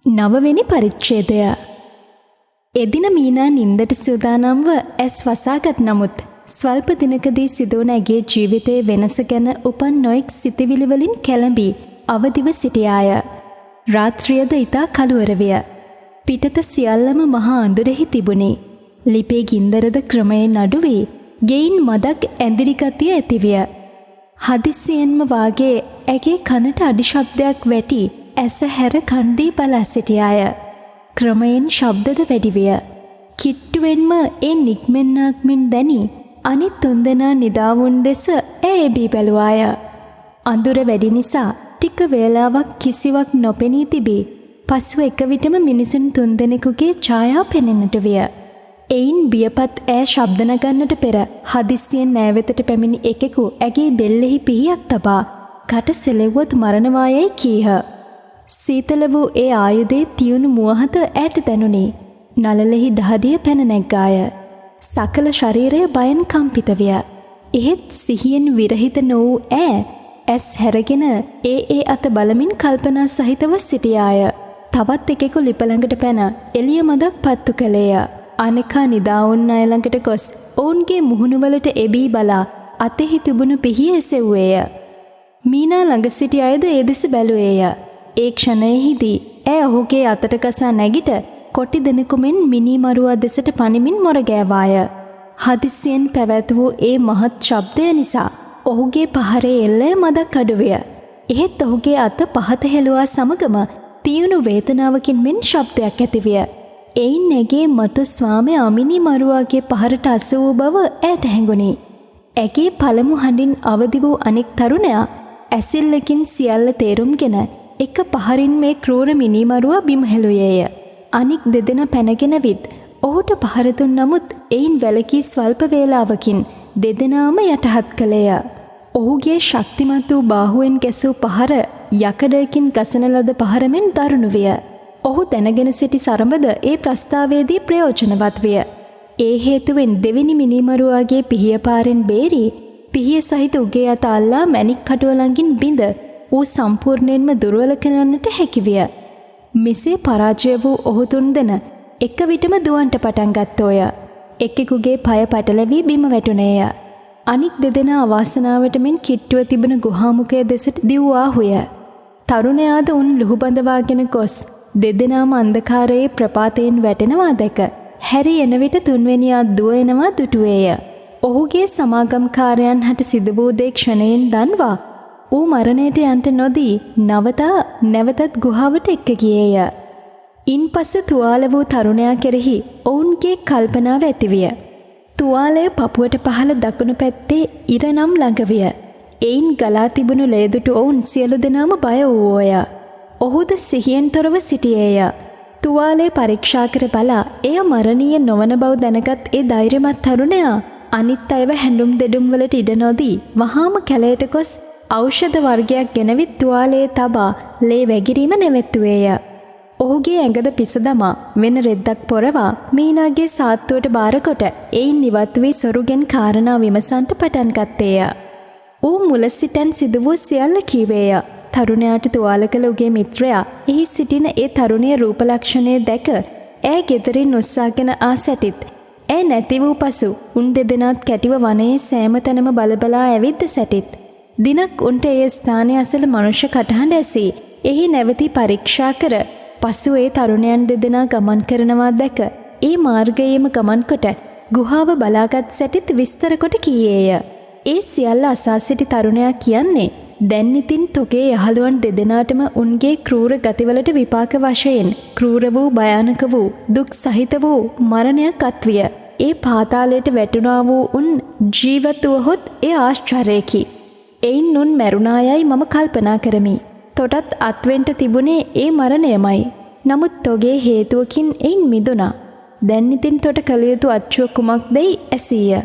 නවවෙනි පරිච්ඡේදය. එදින මීනා නින්දට සූදානම්ව ඇස් වසාගත් නමුත් ස්වල්ප දිනකදී සිදුවන ඇගේ ජීවිතයේ වෙනස ගැන උපන් නොයෙක් සිතිවිලි වලින් කැළඹී අවදිව සිටියාය. රාත්‍රියද ඉතා කළුවර විය. පිටත සියල්ලම මහා අඳුරෙහි තිබුණි. ලිපේ ගින්දරද ක්‍රමයෙන් අඩු වී ගෙයින් මදක් ඇඳිරි ගතිය ඇතිවිය. හදිස්සියෙන්ම වාගේ ඇගේ කනට අඩි ශබ්දයක් වැටි ඇස හැර කන්දී බලා සිටියාය. ක්‍රමයෙන් ශබ්දද වැඩි විය. කිට්ටුවෙන්ම ඒ නික්මෙන්නාක් මෙන් දැනි අනිත් තුන්දෙනා නිදාවුන් දෙස එබී බැලුවාය. අඳුර වැඩි නිසා ටික වේලාවක් කිසිවක් නොපෙනී තිබී පසුව එක විටම මිනිසුන් තුන්දෙනෙකුගේ ඡායා පෙනෙන්නට විය. එයින් බියපත් ඈ ශබ්ද නගන්නට පෙර හදිස්සියෙන් ඈ වෙතට පැමිණි එකෙකු ඇගේ බෙල්ලෙහි පිහියක් තබා කට සෙලෙව්වොත් මරණවායයි කීහ. සීතල වූ ඒ ආයුධයේ තියුණු මුවහත ඈට දැනුනි. නළලෙහි දහඩිය පැන නැග්ගාය. සකල ශරීරය බයෙන් කම්පිත විය. එහෙත් සිහියෙන් විරහිත නො වූ ඇස් හැරගෙන ඒ අත බලමින් කල්පනා සහිතව සිටියාය. තවත් එකෙකු ලිප ළඟට පැන එළිය මදක් පත්තු කළේය. අනෙකා නිදාවුන් අය ළඟට ගොස් ඔවුන්ගේ මුහුණුවලට එබී බලා අතෙහි තිබුණු පිහිය එසෙව්වේය. මීනා ළඟ සිටි අයද ඒ දෙස බැලුවේය. ඒ ක්ෂණයෙහිදී ඔහුගේ අතට කසා නැගිට කොටි දෙනෙකුමෙන් මිනිමරුවා දෙසට පනිමින් මොර ගෑවාය. හදිස්සියෙන් පැවැත් වූ ඒ මහත් ශබ්දය නිසා ඔහුගේ පහරේ එල්ලය මදක් අඩුවිය. එහෙත් ඔහුගේ අත පහත හෙළුවා සමගම තියුණු වේදනාවකින් මෙන් ශබ්දයක් ඇතිවිය. එයින් ඇගේ මතු ස්වාමයා මිනිමරුවාගේ පහරට අසු වූ බව ඈට හැඟුණි. ඇගේ පළමු හඬින් අවදි වූ අනෙක් තරුණයා ඇසිල්ලකින් සියල්ල තේරුම්ගෙන එක පහරින් මේ ක්‍රූර මිනිමරුවා බිම හෙළුවේය. අනික් දෙදෙනා පැනගෙන විත් ඔහුට පහර දුන් නමුත් එයින් වැළකී ස්වල්ප වේලාවකින් දෙදෙනාම යටහත් කළේය. ඔහුගේ ශක්තිමත් වූ බාහුවෙන් ගැසූ පහර යකඩයකින් ගසන ලද පහරමෙන් දරුණු විය. ඔහු දැනගෙන සිටි සරඹද ඒ ප්‍රස්තාවයේදී ප්‍රයෝජනවත් විය. ඒ හේතුවෙන් දෙවෙනි මිනිමරුවාගේ පිහිය පාරෙන් බේරී පිහිය සහිත උගේ අත අල්ලා මැණික් කටුව ළඟින් බිඳ ඌ සම්පූර්ණයෙන්ම දුර්වල කරන්නට හැකි විය. මෙසේ පරාජය වූ ඔහු තුන්දෙන එක විටම දුවන්ට පටන් ගත්තෝය. එකෙකුගේ පය පටලැවී බිම වැටුණේය. අනික් දෙදෙනා අවාසනාවට මෙන් කිට්ටුව තිබෙන ගුහාමුඛය දෙසට දිව්වාහුය. තරුණයාද උන් ලුහු බඳවාගෙන ගොස් දෙදෙනාම අන්ධකාරයේ ප්‍රපාතයෙන් වැටෙනවා දැක හැරි එන විට තුන්වෙනියා දුව එනවා දුටුවේය. ඔහුගේ සමාගම්කාරයන් හට සිදු වූ දේ ක්ෂණයෙන් දන්වා ඌ මරණයට යන්ට නොදී නවතා නැවතත් ගුහාවට එක්ක ගියේය. ඉන්පසු තුවාල වූ තරුණයා කෙරෙහි ඔවුන්ගේ කල්පනාව ඇතිවිය. තුවාලය පපුවට පහළ දකුණු පැත්තේ ඉරනම් ළඟ විය. එයින් ගලා තිබුණු ලේදුටු ඔවුන් සියලු දෙනාම බය වූවෝය. ඔහුද සිහියෙන් තොරව සිටියේය. තුවාලය පරීක්ෂා කර බලා එය මරණීය නොවන බව දැනගත් ඒ ධෛර්යමත් තරුණයා අනිත් අයව හැඬුම් දෙඩුම් වලට ඉඩ නොදී වහාම කැලයට ගොස් ඖෂධ වර්ගයක් ගෙනවිත් තුවාලයේ තබා ලේ වැගිරීම නැවැත්තුවේය. ඔහුගේ ඇඟද පිස දමා වෙන රෙද්දක් පොරවා මීනාගේ සාත්තුවට බාරකොට එයින් ඉවත් වී සොරුගෙන් කාරණා විමසන්ට පටන් ගත්තේය. ඌ මුල සිටන් සිදු වූ සියල්ල කීවේය. තරුණයාට තුවාල කළ උගේ මිත්‍රයා එහි සිටින ඒ තරුණිය රූපලක්ෂණය දැක ඈ ගෙදරින් උස්සාගෙන ආ සැටිත් ඈ නැති වූ පසු උන් දෙදෙනාත් කැටිව වනයේ සෑම තැනම බලබලා ඇවිද්ද සැටිත් දිනක් උන්ට ඒ ස්ථානයේ අසල මනුෂ්‍ය කටහඬ ඇසී එහි නැවතී පරීක්ෂා කර පසු ඒ තරුණයන් දෙදෙනා ගමන් කරනවා දැක ඒ මාර්ගයේම ගමන් කොට ගුහාව බලාගත් සැටිත් විස්තර කොට කීයේය. ඒ සියල්ල අසා සිටි තරුණයා කියන්නේ දැන් ඉතින් තොගේ යහළුවන් දෙදෙනාටම උන්ගේ ක්‍රූර ගතිවලට විපාක වශයෙන් ක්‍රූර වූ භයානක වූ දුක් සහිත වූ මරණයක් අත්විය. ඒ පාතාලයට වැටුණා වූ උන් ජීවත් වුවහොත් ඒ ආශ්චර්යකි. එයින් උන් මැරුණායයි මම කල්පනා කරමි. තොටත් අත්වෙන්ට තිබුණේ ඒ මරණයමයි. නමුත් තොගේ හේතුවකින් එයින් මිදුණා. දැන් ඉතින් තොට කළ යුතු අච්චුව කුමක්දැයි ඇසීය.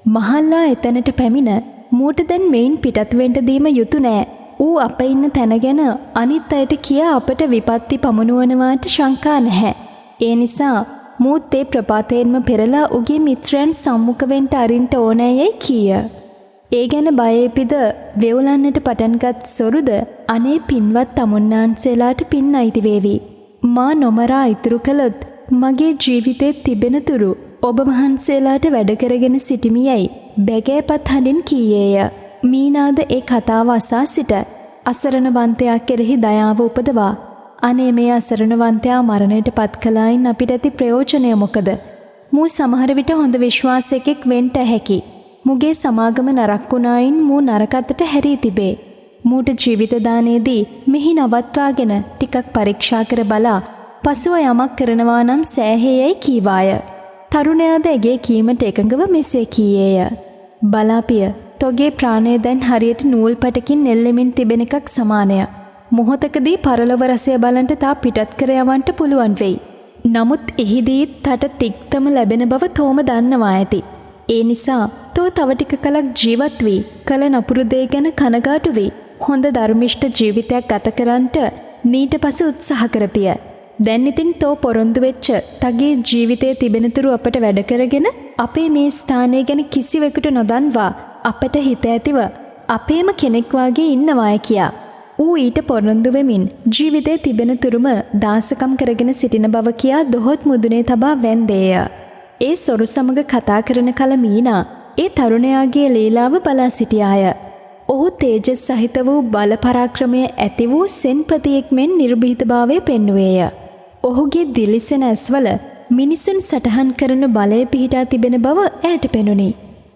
මහල්ලා එතැනට පැමිණ මූට දැන් මෙයින් පිටත් වෙන්න දීම යුතු නෑ. ඌ අප ඉන්න තැන ගැන අනිත් අයට කියා අපට විපත්ති පමුණුවනවාට ශංකා නැහැ. ඒ නිසා මූත් ඒ ප්‍රපාතයෙන්ම පෙරලා උගේ මිත්‍රයන් සම්මුඛ වෙන්න අරින්ට ඕනෑයයි කීය. ඒ ගැන බයෙපිද වෙවුලන්නට පටන්ගත් සොරුද අනේ පින්වත් තමුන්නාන්සේලාට පින් අයිති වේවි. මා නොමරා ඉතුරු කළොත් මගේ ජීවිතේ තිබෙනතුරු ඔබ වහන්සේලාට වැඩ කරගෙන සිටිමියයි බැගෑපත් හඬින් කීයේය. මීනාද ඒ කතාව අසා සිට අසරණවන්තයා කෙරෙහි දයාව උපදවා අනේ මේ අසරණවන්තයා මරණයට පත් කළායින් අපිට ඇති ප්‍රයෝජනය මොකද? මූ සමහර විට හොඳ විශ්වාසයකෙක් වෙන්ට හැකි. මුගේ සමාගම නරක් වුණායින් මූ නරකත්තට හැරී තිබේ. මූට ජීවිත දානයේදී මෙහි නවත්වාගෙන ටිකක් පරීක්ෂා කර බලා පසුව යමක් කරනවා නම් සෑහේයයි කීවාය. තරුණයාද එගේ කීමට එකඟව මෙසේ කීයේය. බලාපිය, තොගේ ප්‍රාණය දැන් හරියට නූල් පැටකින් එල්ලෙමින් තිබෙන එකක් සමානය. මොහොතකදී පරලොව රසය බලන්ට තා පිටත් කර යවන්ට පුළුවන් වෙයි. නමුත් එහිදී තට තික්තම ලැබෙන බව තෝම දන්නවා ඇති. ඒ නිසා තෝ තව ටික කලක් ජීවත් වී කල නපුරු දේ ගැන කනගාටු වී හොඳ ධර්මිෂ්ඨ ජීවිතයක් ගත කරන්නට මීට පසු උත්සාහ කරපිය. දැන් ඉතින් තෝ පොරොන්දු වෙච්ච තගේ ජීවිතයේ තිබෙනතුරු අපට වැඩ කරගෙන අපේ මේ ස්ථානය ගැන කිසිවෙකුට නොදන්වා අපට හිත ඇතිව අපේම කෙනෙක් වාගේ ඉන්නවාය කියා. ඌ ඊට පොරොන්දු වෙමින් ජීවිතයේ තිබෙනතුරුම දාසකම් කරගෙන සිටින බව කියා දොහොත් මුදුනේ තබා වැන්දේය. ඒ සොරු සමග කතා කරන කල මීනා ඒ තරුණයාගේ ලීලාව බලා සිටියාය. ඔහු තේජස් සහිත වූ බල පරාක්‍රමය ඇති වූ සෙන්පතියෙක් මෙන් නිර්භීතභාවය පෙන්වුවේය. ඔහුගේ දිලිසෙන ඇස්වල මිනිසුන් සටහන් කරන බලය පිහිටා තිබෙන බව ඈට පෙනුනි.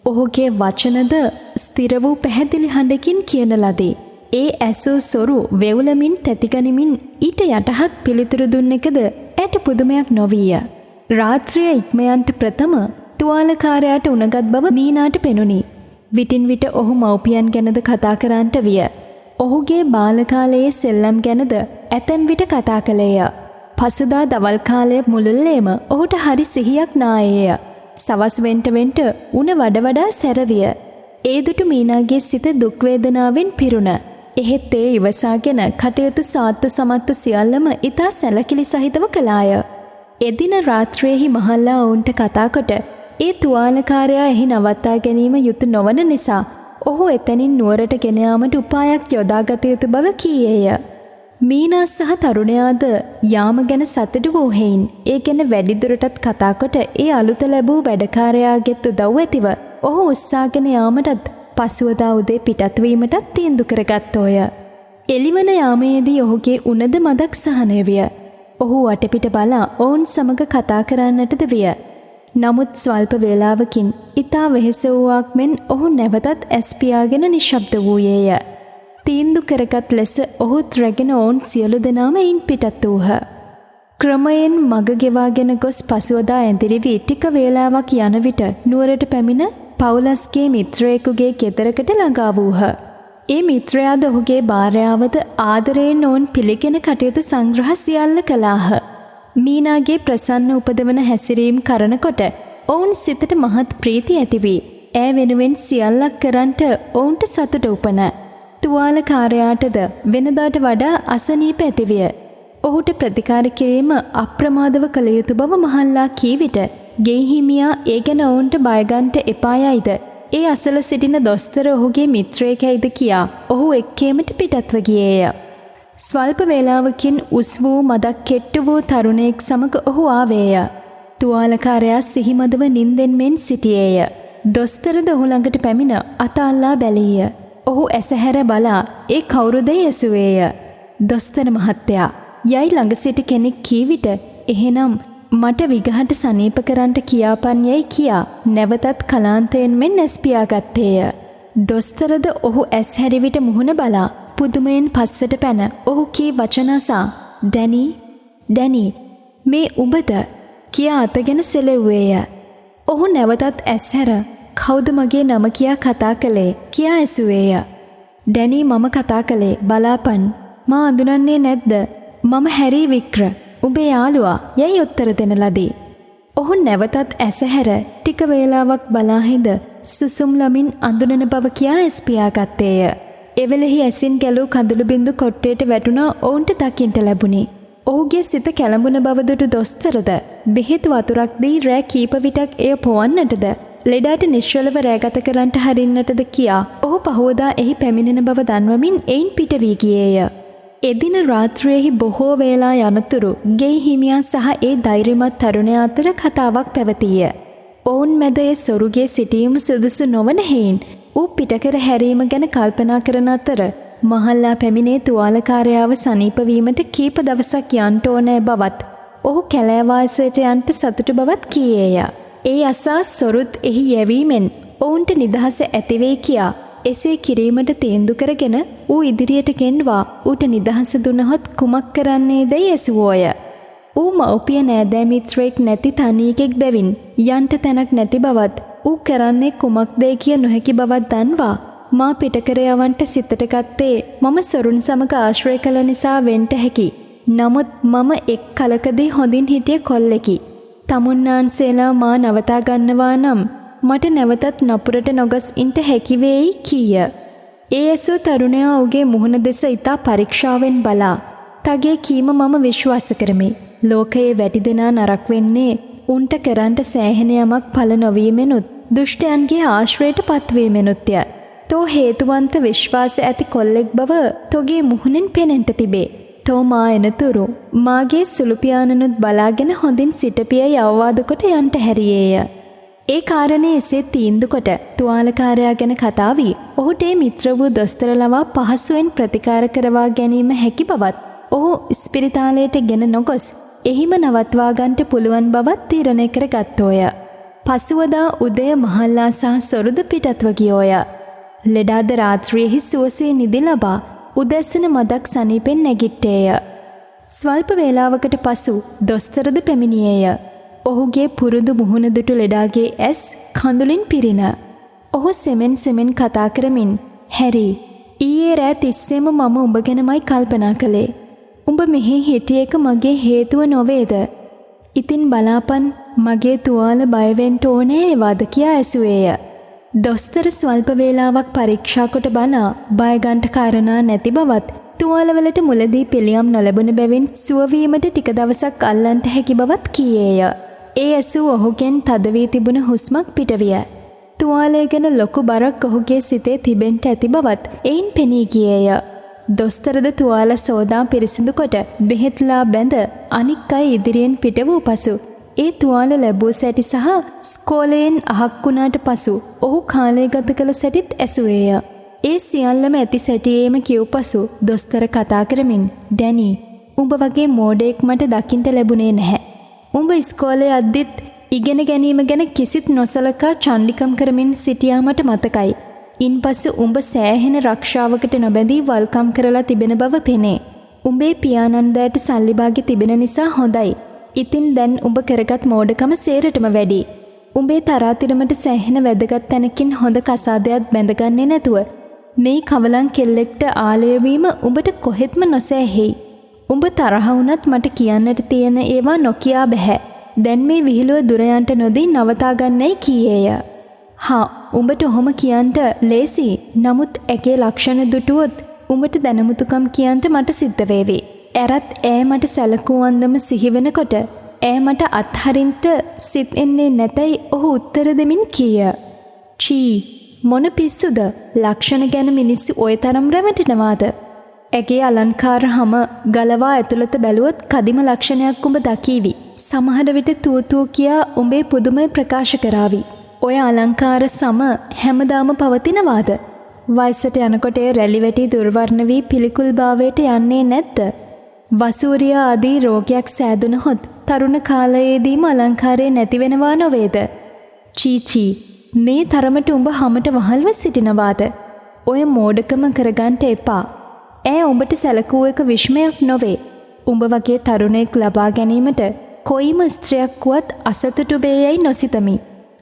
ඔහුගේ වචනද ස්ථිර වූ පැහැදිලි හඬකින් කියන ලදී. ඒ ඇසූ සොරු වෙවුලමින් තැතිගනිමින් ඊට යටහත් පිළිතුරු දුන්න එකද ඈට පුදුමයක් නොවීය. රාත්‍රිය ඉක්මයන්ට ප්‍රථම තුවාලකාරයාට උණගත් බව මීනාට පෙනුනි. විටින් විට ඔහු මව්පියන් ගැනද කතා කරන්නට විය. ඔහුගේ බාලකාලයේ සෙල්ලම් ගැනද ඇතැම් විට කතා කළේය. පසුදා දවල් කාලය මුළුල්ලේම ඔහුට හරි සිහියක් නායේය. සවස් වෙන්ට උණ වඩා සැරවිය. ඒ දුටු මීනාගේ සිත දුක් වේදනාවෙන් පිරුණ. එහෙත් ඒ ඉවසාගෙන කටයුතු සාත්තු සමත්තු සියල්ලම ඊතා සැලකිලි සහිතව කළාය. එදින රාත්‍රියේහි මහල්ලා ඔවුන්ට කතා කොට ඒ තුවාලකාරයා එහි නවත්තා ගැනීම යුතු නොවන නිසා ඔහු එතනින් නුවරට ගෙන යාමට උපායක් යොදාගත යුතු බව කීයේය. මීනා සහ තරුණයාද යාම ගැන සතුටු වූ හේයින් ඒ ගැන වැඩිදුරටත් කතා කොට ඒ අලුත ලැබූ වැඩකාරයාගෙත් උදව් ඇතිව ඔහු උස්සාගෙන යාමටත් පසුවදා උදේ පිටත් වීමටත් තීන්දුව කරගත්තෝය. එළිවන යාමේදී ඔහුගේ උනද මදක් සහනය විය. ඔහු වටපිට බලා ඔවුන් සමග කතා කරන්නටද විය. නමුත් ස්වල්ප වේලාවකින් ඊතා වෙහෙස වූවක් මෙන් ඔහු නැවතත් ඇස් පියාගෙන නිශ්ශබ්ද වූයේය. තීන්දුව කරගත් ලෙස ඔහුත් රැගෙන ඔවුන් සියලු දෙනාම එයින් පිටත් වූහ. ක්‍රමයෙන් මග ගෙවාගෙන ගොස් පසුවදා ඇඳිරි වී ටික වේලාවක් යන විට නුවරට පැමිණ පවුලස්ගේ මිත්‍රයෙකුගේ ගෙදරකට ළඟා වූහ. ඒ මිත්‍රයාද ඔහුගේ භාර්යාවද ආදරයෙන් ඔවුන් පිළිගෙන කටයුතු සංග්‍රහ සියල්ල කළාහ. මීනාගේ ප්‍රසන්න උපදවන හැසිරීම් කරනකොට ඔවුන් සිතට මහත් ප්‍රීති ඇති වී ඈ වෙනුවෙන් සියල්ලක් කරන්නට ඔවුන්ට සතුට උපන. තුවාලකාරයාටද වෙනදාට වඩා අසනීප ඇතිවිය. ඔහුට ප්‍රතිකාර කිරීම අප්‍රමාදව කළ යුතු බව මහල්ලා කී විට ගෙයිහිමියා ඒ ගැන ඔවුන්ට බයගන්ට එපායයිද ඒ අසල සිටින දොස්තර ඔහුගේ මිත්‍රයෙකයිද කියා ඔහු එක්කේමට පිටත්ව ගියේය. ස්වල්ප වේලාවකින් උස් වූ මදක් කෙට්ටු වූ තරුණයෙක් සමග ඔහු ආවේය. තුවාලකාරයා සිහිමදව නින්දෙන් මෙන් සිටියේය. දොස්තරද ඔහු ළඟට පැමිණ අත අල්ලා බැලීය. ඔහු ඇසහැර බලා ඒ කවුරුදයි ඇසුවේය. දොස්තර මහත්තයා යයි ළඟ සිටි කෙනෙක් කී විට එහෙනම් මට විගහට සනීප කරන්නට කියාපන්යයි කියා නැවතත් කලාන්තයෙන් මෙන් ඇස් පියාගත්තේය. දොස්තරද ඔහු ඇස් හැරි විට මුහුණ බලා පුදුමයෙන් පස්සට පැන ඔහු කී වචනසා ඩැනි මේ උඹද කියා අතගෙන සෙලෙව්වේය. ඔහු නැවතත් ඇස් හැර කවුද මගේ නම කියා කතා කළේ කියා ඇසුවේය. ඩැනි මම කතා කළේ බලාපන් මා අඳුනන්නේ නැද්ද? මම හැරී වික්‍ර උඹේ යාළුවා යයි උත්තර දෙන ලදී. ඔහු නැවතත් ඇසහැර ටික වේලාවක් බලා හිඳ සුසුම් ලමින් අඳුනන බව කියා ඇස් පියාගත්තේය. එවෙලෙහි ඇසින් ගැලූ කඳුළු බිඳු කොට්ටේට වැටුණා ඔවුන්ට දකින්ට ලැබුණි. ඔහුගේ සිත කැළඹුණ බව දුටු දොස්තරද බෙහෙත් වතුරක් දී රෑ කීප විටක් එය පොවන්නටද ලෙඩාට නිශ්චලව රෑගත කරන්නට හරින්නටද කියා ඔහු පහවදා එහි පැමිණෙන බව දන්වමින් එයින් පිට වී ගියේය. එදින රාත්‍රියෙහි බොහෝ වේලා යනතුරු ගෙයි හිමියා සහ ඒ ධෛර්යමත් තරුණයා අතර කතාවක් පැවතිය. ඔවුන් මැද ඒ සොරුගේ සිටීම සුදුසු නොවන හේයින් ඌ පිටකර හැරීම ගැන කල්පනා කරන අතර මහල්ලා පැමිණේ තුවාලකාරයාව සනීප වීමට කීප දවසක් යන්න ඕනෑ බවත් ඔහු කැලෑවාසයට යන්න සතුටු බවත් කීයේය. ඒ අසා සොරුත් එහි යැවීමෙන් ඔවුන්ට නිදහස ඇතිවෙයි කියා එසේ කිරීමට තීන්දුව කරගෙන ඌ ඉදිරියට ගෙන්වා ඌට නිදහස දුනහොත් කුමක් කරන්නේදයි ඇසුවෝය. ඌ මව්පිය නෑදෑ මිත්‍රයෙක් නැති තනියෙක් බැවින් යන්ට තැනක් නැති බවත් ඌ කරන්නේ කුමක්දයි කිය නොහැකි බවත් දන්වා මා පිටකර යවන්ට සිතට ගත්තේ මම සොරුන් සමග ආශ්‍රය කළ නිසා වෙන්ට හැකි. නමුත් මම එක් කලකදී හොඳින් හිටිය කොල්ලෙකි. තමුන්නාන්සේලා මා නවතා ගන්නවා නම් මට නැවතත් නපුරට නොගස් ඉන්ට හැකි වේයි කීය. ඒ ඇසූ තරුණයා ඔහුගේ මුහුණ දෙස ඉතා පරීක්ෂාවෙන් බලා තගේ කීම මම විශ්වාස කරමි. ලෝකයේ වැඩි දෙනා නරක වෙන්නේ උන්ට කරන්ට සෑහෙන යමක් පළ නොවීමෙනුත් දුෂ්ටයන්ගේ ආශ්‍රයට පත්වීමෙනුත්ය. තෝ හේතුවන්ත විශ්වාස ඇති කොල්ලෙක් බව තොගේ මුහුණෙන් පෙනෙන්ට තිබේ. තෝ මා එනතුරු මාගේ සුළුපියාණනුත් බලාගෙන හොඳින් සිටපියයි අවවාද කොට යන්ට හැරියේය. ඒ කාරණේ එසේ තීන්දුව කොට තුවාලකාරයා ගැන කතා වී ඔහුට ඒ මිත්‍ර වූ දොස්තර ලවා පහසුවෙන් ප්‍රතිකාර කරවා ගැනීම හැකි බවත් ඔහු ස්පිරිතාලයට ගෙන නොගොස් එහිම නවත්වා ගන්නට පුළුවන් බවත් තීරණය කර ගත්තෝය. පසුවදා උදය මහල්ලා සහ සොරුද පිටත්ව ගියෝය. ලෙඩාද රාත්‍රියෙහි සුවසේ නිදි ලබා උදැසන මදක් සනීපෙන් නැගිට්ටේය. ස්වල්ප වේලාවකට පසු දොස්තරද පැමිණියේය. ඔහුගේ පුරුදු මුහුණ දුටු ලෙඩාගේ ඇස් කඳුලින් පිරින. ඔහු සෙමෙන් කතා කරමින් හැරි ඊයේ රෑ තිස්සේම මම උඹ ගැනමයි කල්පනා කළේ. උඹ මෙහි හිටිය එක මගේ හේතුව නොවේද? ඉතින් බලාපන් මගේ තුවාල බයවෙන්ට ඕනෑ වද කියා ඇසුවේය. දොස්තර ස්වල්ප වේලාවක් පරීක්ෂා කොට බලා බයගන්ට කාරණා නැති බවත් තුවාලවලට මුලදී පිළියම් නොලැබුණ බැවින් සුවවීමට ටික දවසක් අල්ලන්ට හැකි බවත් කීයේය. ඒ ඇසූ ඔහුගෙන් තද වී තිබුණ හුස්මක් පිටවිය. තුවාලය ගැන ලොකු බරක් ඔහුගේ සිතේ තිබෙන්ට ඇති බවත් එයින් පෙනී ගියේය. දොස්තරද තුවාල සෝදා පිරිසිදු කොට බෙහෙත්ලා බැඳ අනික් අය ඉදිරියෙන් පිට වූ පසු ඒ තුවාල ලැබූ සැටි සහ ස්කෝලයෙන් අහක් වුණාට පසු ඔහු කාලය ගත කළ සැටිත් ඇසුවේය. ඒ සියල්ලම ඇති සැටියේම කියූ පසු දොස්තර කතා කරමින් ඩැනි උඹ වගේ මෝඩයෙක් මට දකින්ට ලැබුණේ නැහැ. උඹ ඉස්කෝලේ අද්දිත් ඉගෙන ගැනීම ගැන කිසිත් නොසලකා චණ්ඩිකම් කරමින් සිටියා මට මතකයි. ඉන්පසු උඹ සෑහෙන රක්ෂාවකට නොබැඳී වල්කම් කරලා තිබෙන බව පෙනේ. උඹේ පියාණන්දෑට සල්ලි භාග්‍ය තිබෙන නිසා හොඳයි. ඉතින් දැන් උඹ කරගත් මෝඩකම සේරටම වැඩි. උඹේ තරාතිරමට සෑහෙන වැදගත් තැනකින් හොඳ කසාදයක් බැඳගන්නේ නැතුව මේ කවලන් කෙල්ලෙක්ට ආලය වීම උඹට කොහෙත්ම නොසෑහෙයි. උඹ තරහ වුණත් මට කියන්නට තියෙන ඒවා නොකියා බෑ. දැන් මේ විහිළුව දුර යන්ට නොදී නවතා ගන්නයි කීයේය. හා උඹට ඔහොම කියන්ට ලේසි. නමුත් ඇගේ ලක්ෂණ දුටුවොත් උඹට දැනුමුතුකම් කියන්ට මට සිද්ධ වේවි. ඇරත් ඈ මට සැලකූ අන්දම සිහි වෙනකොට ඈ මට අත්හරින්ට සිත් එන්නේ නැතයි ඔහු උත්තර දෙමින් කීය. චී මොන පිස්සුද? ලක්ෂණ ගැන මිනිස්සු ඔය තරම් රැවටෙනවාද? ඇගේ අලංකාර හැම ගලවා ඇතුළත බැලුවොත් කදිම ලක්ෂණයක් උඹ දකීවි. සමහර විට තූතූ කියා උඹේ පුදුමය ප්‍රකාශ කරાવી. ඔය අලංකාර සම හැමදාම පවතිනවාද? වයසට යනකොට රැලි වැටි දුර්වර්ණ වී පිළිකුල් භාවයට යන්නේ නැද්ද? වසූරියා ආදී රෝගයක් සෑදුනහොත් තරුණ කාලයේදීම අලංකාරය නැති වෙනවා නොවේද? චීචී මේ තරමට උඹ හැමට වහල්ව සිටිනවාද? ඔය මෝඩකම කරගන්නට එපා. ඈ උඹට සැලකුව එක විශ්මයක් නොවේ. උඹ වගේ තරුණයෙක් ලබා ගැනීමට කොයිම ස්ත්‍රියක් වුවත් අසතුටු වේයයි නොසිතමි.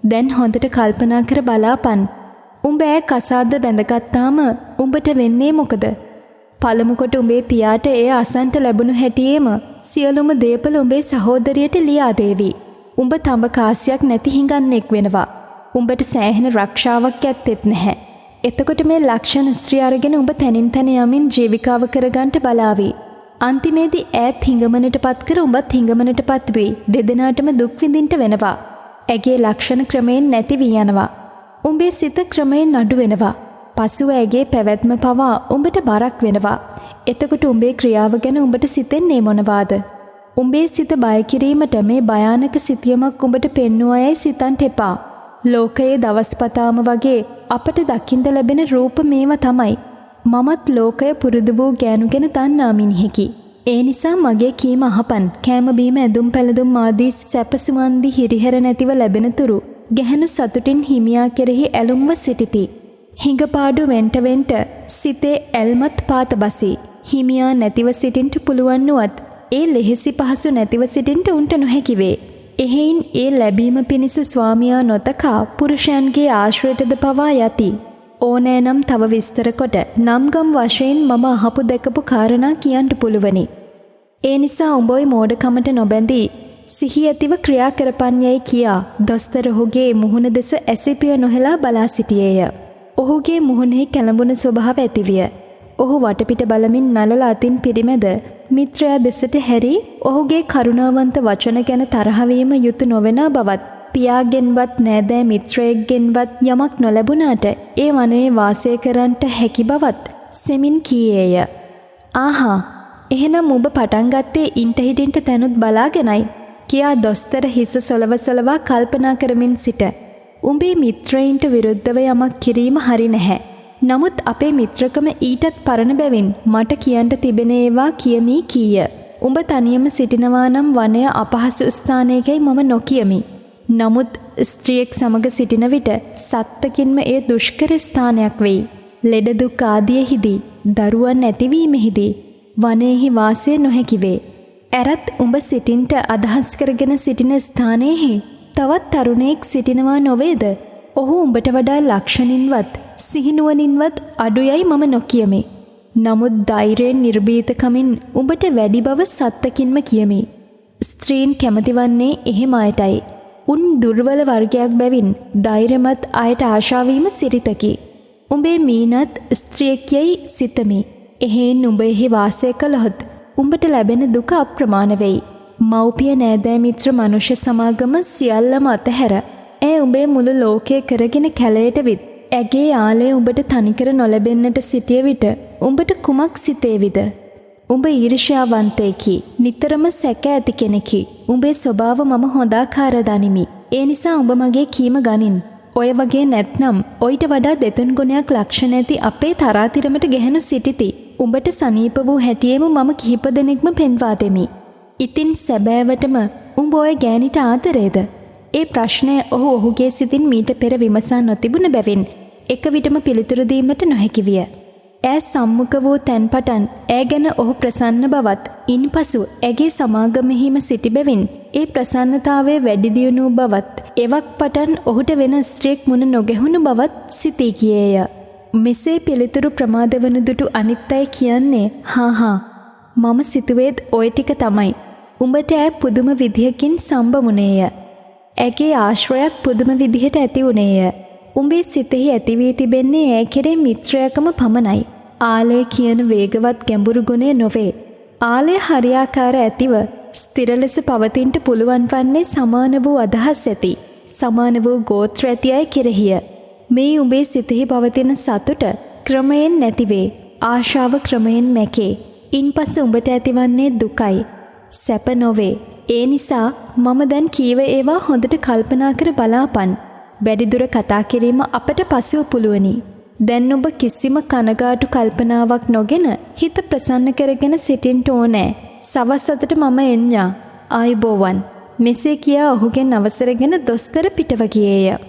දැන් හොඳට කල්පනා කර බලාපන්. උඹ ඈ කසාද බැඳගත්තාම උඹට වෙන්නේ මොකද? පළමු කොට උඹේ පියාට එය අසන්ට ලැබුණු හැටියේම සියලුම දේපල උඹේ සහෝදරියට ලියා දේවි. උඹ තඹ කාසියක් නැති හිඟන්නෙක් වෙනවා. උඹට සෑහෙන රක්ෂාවක් ඇත්තෙත් නැහැ. එතකොට මේ ලක්ෂණ ස්ත්‍රී අරගෙන උඹ තනින් තන යමින් ජීවිකාව කරගන්නට බලාවි. අන්තිමේදී ඈත් හිඟමනටපත් කර උඹත් හිඟමනටපත් වෙයි. දෙදෙනාටම දුක් විඳින්න වෙනවා. ඇගේ ලක්ෂණ ක්‍රමයෙන් නැති වී යනවා. උඹේ සිත ක්‍රමයෙන් අඩු වෙනවා. පසුව ඇගේ පැවැත්ම පවා උඹට බරක් වෙනවා. එතකොට උඹේ ක්‍රියාව ගැන උඹට සිතෙන්නේ මොනවාද? උඹේ සිත බය කිරීමට මේ භයානක සිතියමක් උඹට පෙන්වුවා යයි සිතන්ට එපා. ලෝකයේ දවස්පතාම වගේ අපට දකින්න ලැබෙන රූප මේවා තමයි. මමත් ලෝකය පුරුදු වූ ගෑනු ගැන දන්නා මිනිහෙකි. ඒ නිසා මගේ කීම අහපන්. කෑම බීම ඇඳුම් පැළඳුම් ආදී සැපසුවන්දි හිරිහැර නැතිව ලැබෙන තුරු ගැහැණු සතුටින් හිමියා කෙරෙහි ඇලුම්ව සිටිති. හිඟපාඩු වෙන්ට සිතේ ඇල්මත් පාත බසී. හිමියා නැතිව සිටින්ට පුළුවන් නුවත් ඒ ලෙහෙසි පහසු නැතිව සිටින්ට උන්ට නොහැකි වේ. එහෙයින් ඒ ලැබීම පිණිස ස්වාමියා නොතකා පුරුෂයන්ගේ ආශ්‍රයටද පවා යති. ඕනෑනම් තව විස්තර කොට නම්ගම් වශයෙන් මම අහපු දැකපු කාරණා කියන්න පුළුවනි. ඒ නිසා උඹොයි මෝඩකමට නොබැඳී සිහි ඇතිව ක්‍රියා කරපන්යයි කියා දොස්තර ඔහුගේ මුහුණ දෙස ඇසිපිය නොහෙලා බලා සිටියේය. ඔහුගේ මුහුණෙහි කැළඹුණ ස්වභාව ඇතිවිය. ඔහු වටපිට බලමින් නලල අතින් පිරිමැද මිත්‍රයා දෙසට හැරී ඔහුගේ කරුණාවන්ත වචන ගැන තරහවීම යුතු නොවන බවත් පියාගෙන්වත් නෑදෑ මිත්‍රයෙක්ගෙන්වත් යමක් නොලැබුණාට ඒ වනයේ වාසය කරන්නට හැකි බවත් සෙමින් කීයේය. ආහා, එහෙනම් ඔබ පටන් ගත්තේ ඉන්ට හිටින්ට තැනුත් බලාගෙනයි කියා දොස්තර හිස සොලවා කල්පනා කරමින් සිට. උඹේ මිත්‍රයින්ට විරුද්ධව යමක් කිරීම හරි නැහැ. නමුත් අපේ මිත්‍රකම ඊටත් පරණ බැවින් මට කියන්න තිබෙන ඒවා කියමී කීය. උඹ තනියම සිටිනවා නම් වනය අපහසු ස්ථානයකයි මම නොකියමි. නමුත් ස්ත්‍රියෙක් සමග සිටින විට සත්තකින්ම ඒ දුෂ්කර ස්ථානයක් වෙයි. ලෙඩ දුක් ආදියෙහිදී, දරුවන් ඇතිවීමෙහිදී වනයේහි වාසය නොහැකි වේ. ඇරත් උඹ සිටින්ට අදහස් කරගෙන සිටින ස්ථානයේහි තවත් තරුණයෙක් සිටිනවා නොවේද? ඔහු උඹට වඩා ලක්ෂණින්වත් සිහිනුවණින්වත් අඩුයයි මම නොකියමි. නමුත් ධෛර්යයෙන් නිර්භීතකමින් උඹට වැඩි බව සත්තකින්ම කියමි. ස්ත්‍රීන් කැමතිවන්නේ එහෙම අයටයි. උන් දුර්වල වර්ගයක් බැවින් ධෛර්යමත් අයට ආශාවීම සිරිතකි. උඹේ මීනත් ස්ත්‍රියෙක් යයි සිතමි. එහෙන් උඹ එහි වාසය කළහොත් උඹට ලැබෙන දුක අප්‍රමාණ වෙයි. මව්පිය නෑදෑ මිත්‍ර මනුෂ්‍ය සමාගම සියල්ලම අතහැර ඒ උඹේ මුළු ලෝකය කරගෙන කැලයට විත් ඇගේ ආලය උඹට තනිකර නොලැබෙන්නට සිටිය විට උඹට කුමක් සිතේවිද? උඹ ඊර්ෂ්‍යාවන්තයෙකි, නිතරම සැක ඇති කෙනෙකි. උඹේ ස්වභාව මම හොඳාකාර දනිමි. ඒ නිසා උඹ මගේ කීම ගනින්. ඔය වගේ නැත්නම් ඔයිට වඩා දෙතුන් ගුණයක් ලක්ෂණ ඇති අපේ තරාතිරමට ගැහෙනු සිටිති. උඹට සනීප වූ හැටියෙම මම කිහිප දෙනෙක්ම පෙන්වා දෙමි. ඉතින් සැබෑවටම උඹ ඔය ගෑනිට ආදරේද? ඒ ප්‍රශ්නය ඔහු ඔහුගේ සිතින් මීට පෙර විමසා නොතිබුණ බැවින් එක විටම පිළිතුරු දීමට නොහැකි විය. ඈ සම්මුඛ වූ තැන් පටන් ඈ ගැන ඔහු ප්‍රසන්න බවත්, ඉන්පසු ඇගේ සමාගමෙහිම සිටි බැවින් ඒ ප්‍රසන්නතාවය වැඩි දියුණු බවත්, එවක් පටන් ඔහුට වෙන ස්ත්‍රියෙක් මුණ නොගැහුණු බවත් සිතී ගියේය. මෙසේ පිළිතුරු ප්‍රමාද වන දුටු අනිත් අය කියන්නේ, හා මම සිතුවේත් ඔය ටික තමයි. උඹට ඈ පුදුම විදිහකින් සම්බමුණේය. ඇගේ ආශ්‍රයත් පුදුම විදිහට ඇති වුණේය. උඹේ සිතෙහි ඇති වී තිබෙන්නේ ඈ කෙරේ මිත්‍රයකම පමණයි. ආලය කියන වේගවත් ගැඹුරු ගුණය නොවේ. ආලය හරියාකාර ඇතිව ස්ථිර ලෙස පවතින්නට පුළුවන් වන්නේ සමාන වූ අදහස් ඇති, සමාන වූ ගෝත්‍ර ඇති අය කෙරෙහිය. මේ උඹේ සිතෙහි පවතින සතුට ක්‍රමයෙන් නැතිවේ. ආශාව ක්‍රමයෙන් මැකේ. ඉන්පසු උඹට ඇතිවන්නේ දුකයි, සැප නොවේ. ඒ නිසා මම දැන් කීව ඒවා හොඳට කල්පනා කර බලාපන්. වැඩිදුර කතා කිරීම අපට පසුව පුළුවනි. දැන් ඔබ කිසිම කනගාටු කල්පනාවක් නොගෙන හිත ප්‍රසන්න කරගෙන සිටින්න ඕනෑ. සවස් අතට මම එන්නා. ආයුබෝවන්. මෙසේ කියා ඔහුගෙන් අවසරගෙන දොස්තර පිටව ගියේය.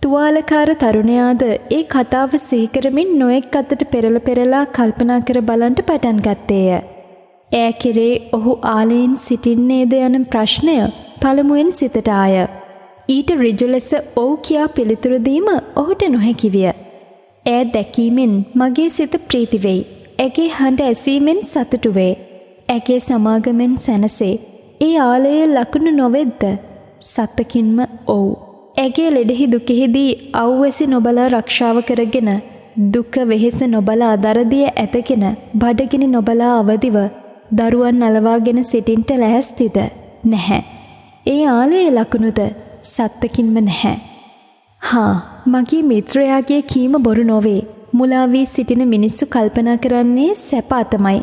තුවාලකාර තරුණයාද ඒ කතාව සිහි කරමින් නොඑක් අතට පෙරලා කල්පනා කර බලන්න පටන් ගත්තේය. ඈ කෙරේ ඔහු ආලයෙන් සිටින්නේද යන ප්‍රශ්නය පළමුවෙන් සිතට ආය. ඊට ඍජු ලෙස ඔව් කියා පිළිතුරු දීම ඔහුට නොහැකි විය. ඈ දැකීමෙන් මගේ සිත ප්‍රීති වෙයි. ඇගේ හඬ ඇසීමෙන් සතුටු වේ. ඇගේ සමාගමෙන් සැනසේ. ඒ ආලයේ ලකුණු නොවෙද්ද? සත්තකින්ම ඔව්. ඇගේ ලෙඩෙහි දුකෙහිදී අවුවැසි නොබලා රක්ෂාව කරගෙන, දුක වෙහෙස නොබලා දරදිය ඇතගෙන, බඩගිනි නොබලා අවදිව දරුවන් නලවාගෙන සිටින්ට ලෑස්තිද? නැහැ. ඒ ආලයේ ලකුණුද? සත්තකින්ම නැහැ. මගේ මිත්‍රයාගේ කීම බොරු නොවේ. මුලා වී සිටින මිනිස්සු කල්පනා කරන්නේ සැප අතමයි.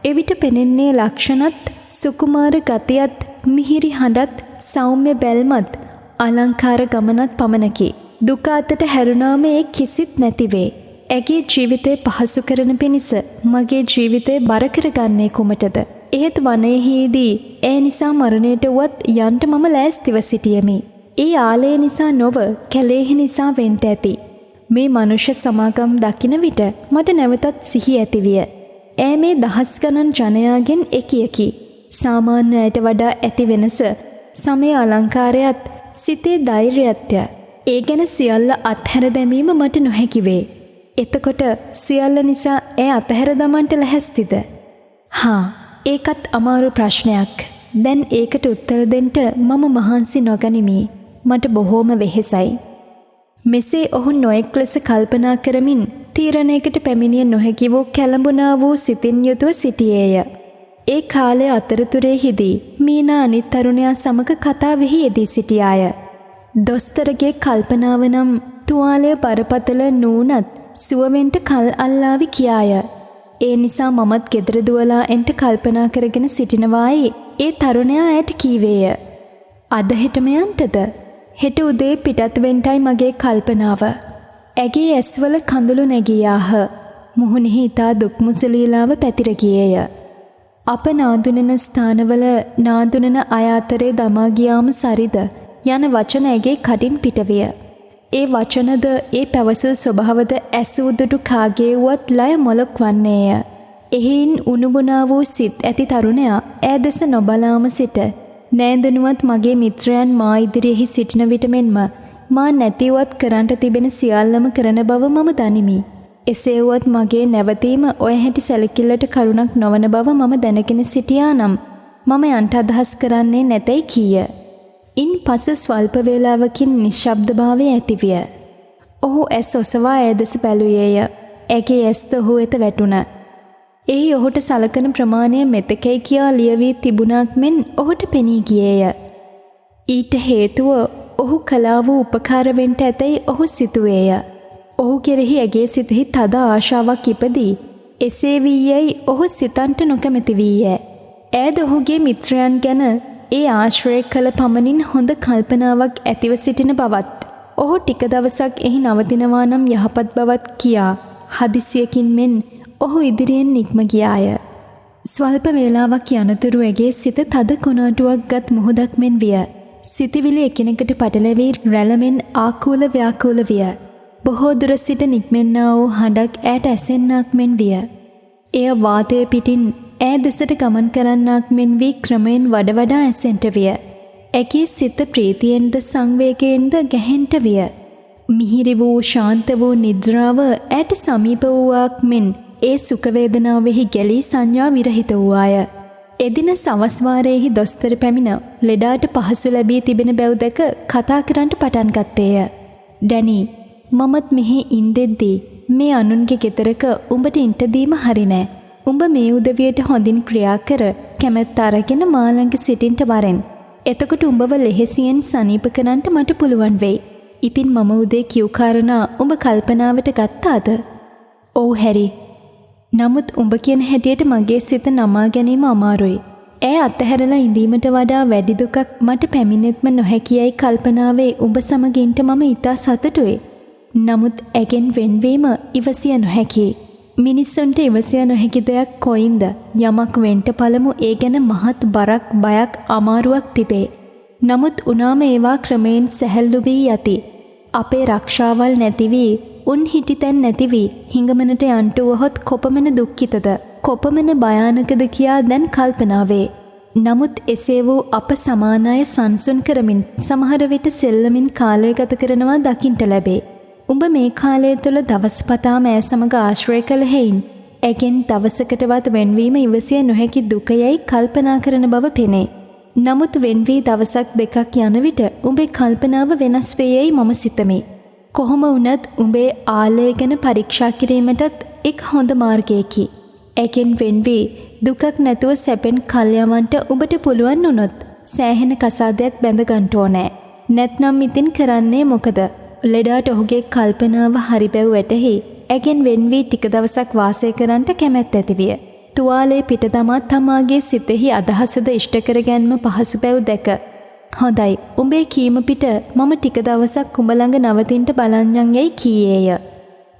එවිට පෙනෙන්නේ ලක්ෂණත්, සුකුමාර ගතියත්, මිහිරි හඬත්, සෞම්‍ය බැල්මත්, අලංකාර ගමනත් පමණකි. දුක අතට හැරුණාම ඒ කිසිත් නැතිවේ. ඇගේ ජීවිතේ පහසු කරන පිණිස මගේ ජීවිතේ බර කරගන්නේ කුමටද? එහෙත් වනයේදී ඒ නිසා මරණයට වුවත් යන්ට මම ලෑස්තිව සිටියෙමි. ඒ ආලය නිසා නොව කැලේහි නිසා වෙන්ට ඇති. මේ මනුෂ්‍ය සමාගම් දකින විට මට නැවතත් සිහි ඇතිවිය. ඈ මේ දහස් ගණන් ජනයාගෙන් එකියකි. සාමාන්‍ය අයට වඩා ඇති වෙනස සමය අලංකාරයත් සිතේ ධෛර්යයත්ය. ඒ ගැන සියල්ල අත්හැර දැමීම මට නොහැකි වේ. එතකොට සියල්ල නිසා ඈ අතහැර දමන්නට ලැහැස්තිද? හා ඒකත් අමාරු ප්‍රශ්නයක්. දැන් ඒකට උත්තර දෙන්න මම මහන්සි නොගනිමි. මට බොහෝම වෙහෙසයි. මෙසේ ඔහු නොයෙක් ලෙස කල්පනා කරමින් තීරණයකට පැමිණිය නොහැකි වූ කැළඹුණා වූ සිතින් යුතුව සිටියේය. ඒ කාලය අතරතුරේහිදී මීනා අනිත් තරුණයා සමග කතාවෙහි යෙදී සිටියාය. දොස්තරගේ කල්පනාව නම් තුවාලය බරපතල නූනත් සුවවෙන්ට කල් අල්ලාවි කියාය. ඒ නිසා මමත් ගෙදර දුවලා එන්ට කල්පනා කරගෙන සිටිනවායි ඒ තරුණයා ඇයට කීවේය. අද හෙටම යන්ටද? හෙට උදේ පිටත් වෙන්ටයි මගේ කල්පනාව. ඇගේ ඇස්වල කඳුළු නැගියාහ. මුහුණෙහි ඉතා දුක්මුසලීලාව පැතිර ගියේය. අප නාඳුනන ස්ථානවල නාඳුනන අය අතරේ දමා ගියාම සරිද යන වචන ඇගේ කටින් පිටවිය. ඒ වචනද ඒ පැවසූ ස්වභාවද ඇසූදුටු කාගේ වුවත් ලය මොලොක් වන්නේය. එහෙයින් උණුබුණා වූ සිත් ඇති තරුණයා ඈ දෙස නොබලාම සිට නෑඳුනුවත් මගේ මිත්‍රයන් මා ඉදිරියෙහි සිටින විට මෙන්ම මා නැතිවත් කරන්නට තිබෙන සියල්ලම කරන බව මම දනිමි. එසේ වුවත් මගේ නැවතීම ඔය හැටි සැලකිල්ලට කරුණක් නොවන බව මම දැනගෙන සිටියා නම් මම යන්ට අදහස් කරන්නේ නැතයි කීය. ඉන් පසු ස්වල්ප වේලාවකින් නිශ්ශබ්දභාවය ඇතිවිය. ඔහු ඇස් ඔසවා ඈ දෙස බැලුවේය. ඇගේ ඇස්ද ඔහු වෙත වැටුණ. එහි ඔහුට සලකන ප්‍රමාණය මෙතකයි කියා ලියවී තිබුණක් මෙන් ඔහුට පෙනී ගියේය. ඊට හේතුව ඔහු කළා වූ උපකාර වෙන්ට ඇතැයි ඔහු සිතුවේය. ඔහු කෙරෙහි ඇගේ සිතෙහි තද ආශාවක් ඉපදී එසේ වී යැයි ඔහු සිතන්ට නොකමැති වීය. ඈද ඔහුගේ මිත්‍රයන් ගැන ඒ ආශ්‍රය කළ පමණින් හොඳ කල්පනාවක් ඇතිව සිටින බවත් ඔහු ටික දවසක් එහි නවතිනවා නම් යහපත් බවත් කියා හදිසියකින් මෙන් ඔහු ඉදිරියෙන් නික්ම ගියාය. ස්වල්ප වේලාවක් යනතුරු ඇගේ සිත තද කොනාටුවක් ගත් මුහුදක් මෙන් විය. සිතිවිලි එකිනෙකට පටලැවී රැළමෙන් ආකූල ව්‍යාකූල විය. බොහෝ දුර සිට නික්මෙන්නා වූ හඬක් ඈට ඇසෙන්නක් මෙන් විය. එය වාතය පිටින් ඈ දෙසට ගමන් කරන්නක් මෙන් වී ක්‍රමයෙන් වඩ වඩා ඇසෙන්ට විය. ඇගේ සිත ප්‍රීතියෙන්ද සංවේගයෙන්ද ගැහෙන්ට විය. මිහිරි වූ ශාන්ත වූ නිද්‍රාව ඈට සමීප වූවක් මෙන් ඒ සුඛ වේදනාවෙහි ගැලී සංඥා විරහිත වූාය. එදින සවස් වාරයේහි දොස්තර පැමිණ ලෙඩාට පහසු ලැබී තිබෙන බැව් දැක කතා කරන්නට පටන් ගත්තේය. "ඩැනි, මමත් මෙහි ඉන්දෙද්දී මේ අනුන්ගේ ගෙදරක උඹට ඉන්ට දීම හරි නෑ. උඹ මේ උදවියට හොඳින් ක්‍රියා කර කැමැත්ත අරගෙන මා ළඟ සිටින්ට වරෙන්. එතකොට උඹව ලෙහෙසියෙන් සනීප කරන්නට මට පුළුවන් වෙයි. ඉතින් මම උදේ කියු කාරණා උඹ කල්පනාවට ගත්තාද?" "ඔව් හැරි. නමුත් උඹ කියන හැටියට මගේ සිත නමා ගැනීම අමාරුයි. ඈ අතහැරලා ඉඳීමට වඩා වැඩි දුකක් මට පැමිණෙත්ම නොහැකියයි කල්පනාවේ උඹ සමග ඉන්න මම ඉතා සතුටුයි. නමුත් ඇගෙන් වෙන්වීම ඉවසිය නොහැකියි. මිනිස්සුන්ට ඉවසිය නොහැකි දෙයක් කොයින්ද? යමක් වෙන්ට පළමු ඒ ගැන මහත් බරක්, බයක්, අමාරුවක් තිබේ. නමුත් උනාම ඒවා ක්‍රමයෙන් සැහැල්ලු වී යති. අපේ රක්ෂාවල් නැති වී, උන් හිටිතැන් නැති වී හිඟමනට යන්ට වුවහොත් කොපමණ දුක්ඛිතද, කොපමණ භයානකද කියා දැන් කල්පනා වේ. නමුත් එසේ වූ අප සමාන අය සංසුන් කරමින් සමහර විට සෙල්ලමින් කාලය ගත කරනවා දකින්ට ලැබේ. උඹ මේ කාලය තුළ දවස්පතාම ඈ සමග ආශ්‍රය කළ හේයින් ඇගෙන් දවසකටවත් වෙන්වීම ඉවසිය නොහැකි දුකයයි කල්පනා කරන බව පෙනේ. නමුත් වෙන්වී දවසක් දෙකක් යන විට උඹේ කල්පනාව වෙනස් වේයයි මම සිතමි. කොහොම වුණත් උඹේ ආලය ගැන පරීක්ෂා කිරීමටත් එක් හොඳ මාර්ගයකි. ඇගෙන් වෙන්වී දුකක් නැතුව සැපෙන් කල් යවන්නට උඹට පුළුවන් වුණොත් සෑහෙන කසාදයක් බැඳ ගන්න ඕනේ. නැත්නම් ඉතින් කරන්නේ මොකද? ලෙඩාට ඔහුගේ කල්පනාව හරි බැව් වැටහි ඇගෙන් වෙන් වී ටික දවසක් වාසය කරන්නට කැමැත්ත ඇතිවිය. තුවාලේ පිට දමා තමාගේ සිතෙහි අදහසද ඉෂ්ට කර ගැනීම පහසු බැව් දැක හොඳයි උඹේ කීම පිට මම ටික දවසක් උඹ ළඟ නවතින්ට බලන්නම් යයි කීයේය.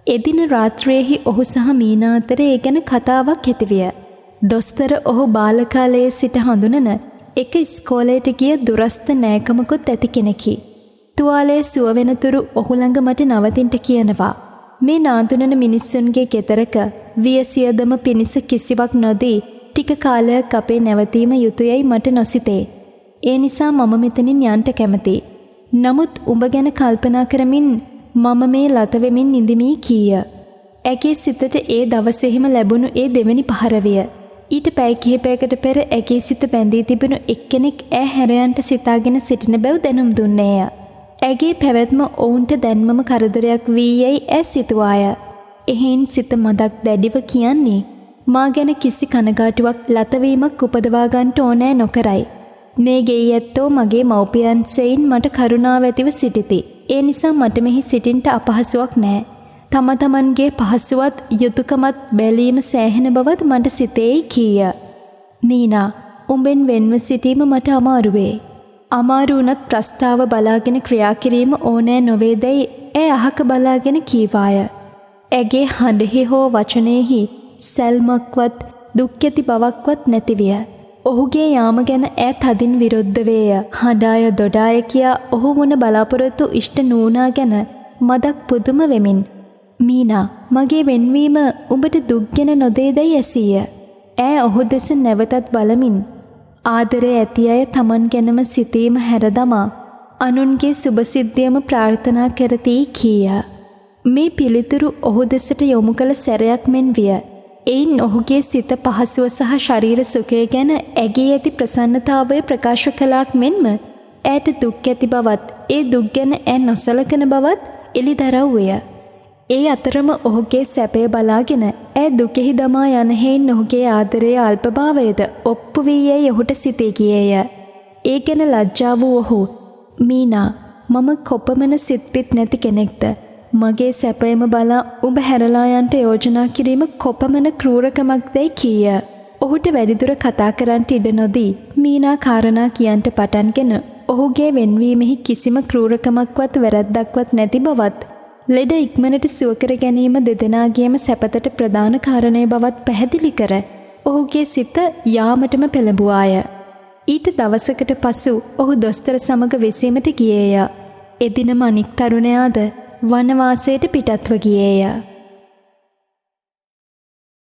එදින රාත්‍රියේහි ඔහු සහ මීනා අතර ඒ ගැන කතාවක් ඇතිවිය. දොස්තර ඔහු බාල කාලයේ සිට හඳුනන එක ඉස්කෝලේට ගිය දුරස්ත නෑකමකුත් ඇති කෙනෙකි. තුවාලේ සුව වෙනතුරු ඔහු ළඟ මට නවතින්ට කියනවා. මේ නාඳුනන මිනිස්සුන්ගේ ගෙදරක වියසියදම පිණිස කිසිවක් නොදී ටික කාලයක් අපේ නැවතීම යුතුයයි මට නොසිතේ. ඒ නිසා මම මෙතනින් යන්න කැමතියි. නමුත් උඹ ගැන කල්පනා කරමින් මම මේ ලත වෙමින් ඉඳිමි කීය. ඇගේ සිතට ඒ දවසේම ලැබුණු ඒ දෙවෙනි පහරවිය. ඊට පැය කිහිපයකට පෙර ඇගේ සිත බැඳී තිබුණු එක්කෙනෙක් ඈ හැරයන්ට සිතාගෙන සිටින බැව් දැනුම් දුන්නේය. ඇගේ පැවැත්ම ඔවුන්ට දැන්මම කරදරයක් වී යයි ඈ සිතුවාය. එහෙන් සිත මදක් දැඩිව කියන්නේ මා ගැන කිසි කනගාටුවක් ලතවීමක් උපදවා ගන්නට ඕනෑ නොකරයි. මේ ගෙයි ඇත්තෝ මගේ මව්පියන් සෙයින් මට කරුණාව ඇතිව සිටිති. ඒ නිසා මට මෙහි සිටින්ට අපහසුවක් නෑ. තම තමන්ගේ පහසුවත් යුතුයකමත් බැලීම සෑහෙන බවත් මට සිතේයි කීය. මීනා, උඹෙන් වෙන්ව සිටීම මට අමාරු වේ. අමාරු වුණත් ප්‍රස්තාව බලාගෙන ක්‍රියා කිරීම ඕනෑ නොවේදයි ඇය අහක බලාගෙන කීවාය. ඇගේ හඬෙහි හෝ වචනයෙහි සැල්මක්වත් දුක් ඇති බවක්වත් නැතිවිය. ඔහුගේ යාම ගැන ඈ තදින් විරුද්ධ වේය. හඬාය දොඩාය කියා ඔහු වුණ බලාපොරොත්තු ඉෂ්ට නූනා ගැන මදක් පුදුම වෙමින් මීනා, මගේ වෙන්වීම උඹට දුක්ගෙන නොදේදයි ඇසීය. ඈ ඔහු දෙස නැවතත් බලමින් ආදරය ඇති අය තමන් ගැනම සිතීම හැරදමා අනුන්ගේ සුභසිද්ධියම ප්‍රාර්ථනා කරති කීය. මේ පිළිතුරු ඔහු දෙසට යොමු කළ සැරයක් මෙන් විය. එයින් ඔහුගේ සිත පහසුව සහ ශරීර සුඛය ගැන ඇගේ ඇති ප්‍රසන්නතාවය ප්‍රකාශ කළාක් මෙන්ම ඈට දුක් ඇති බවත් ඒ දුක් ගැන ඈ නොසලකන බවත් එළිදරව් විය. ඒ අතරම ඔහුගේ සැපය බලාගෙන ඈ දුකෙහි දමා යන හේයින් ඔහුගේ ආදරයේ අල්පභාවයද ඔප්පු වී යයි ඔහුට සිතේ ගියේය. ඒ ගැන ලැජ්ජා වූ ඔහු මීනා, මම කොපමණ සිත්පිත් නැති කෙනෙක්ද? මගේ සැපයම බලා උඹ හැරලා යන්ට යෝජනා කිරීම කොපමණ ක්‍රූරකමක්දයි කීය. ඔහුට වැඩිදුර කතා කරන්නට ඉඩ නොදී මීනා කාරණා කියන්ට පටන්ගෙන ඔහුගේ වෙන්වීමෙහි කිසිම ක්‍රූරකමක්වත් වැරැද්දක්වත් නැති බවත් ලෙඩ ඉක්මනට සුව කර ගැනීම දෙදෙනාගේම සැපතට ප්‍රධාන කාරණය බවත් පැහැදිලි කර ඔහුගේ සිත යාමටම පෙළඹුවාය. ඊට දවසකට පසු ඔහු දොස්තර සමග වෙසීමට ගියේය. එදිනම අනික් තරුණයාද වනවාසයට පිටත්ව ගියේය.